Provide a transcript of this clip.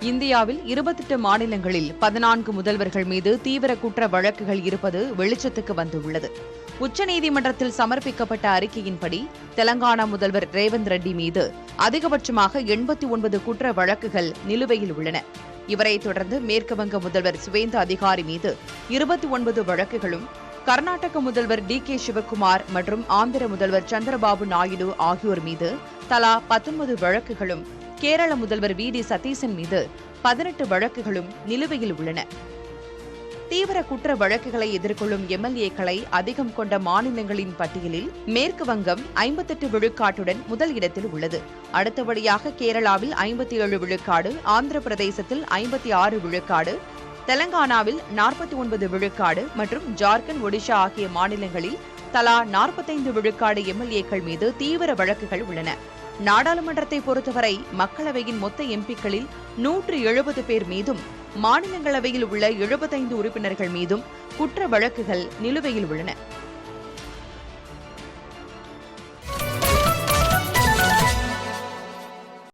இந்தியாவில் 28 மாநிலங்களில் 14 முதல்வர்கள் மீது தீவிர குற்ற வழக்குகள் இருப்பது வெளிச்சத்துக்கு வந்துள்ளது. உச்சநீதிமன்றத்தில் சமர்ப்பிக்கப்பட்ட அறிக்கையின்படி தெலங்கானா முதல்வர் ரேவந்த் ரெட்டி மீது அதிகபட்சமாக 89 குற்ற வழக்குகள் நிலுவையில் உள்ளன. இவரைத் தொடர்ந்து மேற்குவங்க முதல்வர் சுவேந்து அதிகாரி மீது 29 வழக்குகளும், கர்நாடக முதல்வர் டி.கே. சிவக்குமார் மற்றும் ஆந்திர முதல்வர் சந்திரபாபு நாயுடு ஆகியோர் மீது தலா 19 வழக்குகளும், கேரள முதல்வர் வி.டி. சதீசன் மீது 18 வழக்குகளும் நிலுவையில் உள்ளன. தீவிர குற்ற வழக்குகளை எதிர்கொள்ளும் எம்எல்ஏக்களை அதிகம் கொண்ட மாநிலங்களின் பட்டியலில் மேற்கு வங்கம் 58 விழுக்காட்டுடன் முதல் இடத்தில் உள்ளது. அடுத்தபடியாக கேரளாவில் 57 விழுக்காடு, ஆந்திர பிரதேசத்தில் 56 விழுக்காடு, தெலங்கானாவில் 49 விழுக்காடு மற்றும் ஜார்க்கண்ட், ஒடிஷா ஆகிய மாநிலங்களில் தலா 45 விழுக்காடு எம்எல்ஏக்கள் மீது தீவிர வழக்குகள் உள்ளன. நாடாளுமன்றத்தை பொறுத்தவரை மக்களவையின் மொத்த எம்பிக்களில் 170 பேர் மீதும், மாநிலங்களவையில் உள்ள 75 உறுப்பினர்கள் மீதும் குற்ற வழக்குகள் நிலுவையில் உள்ளன.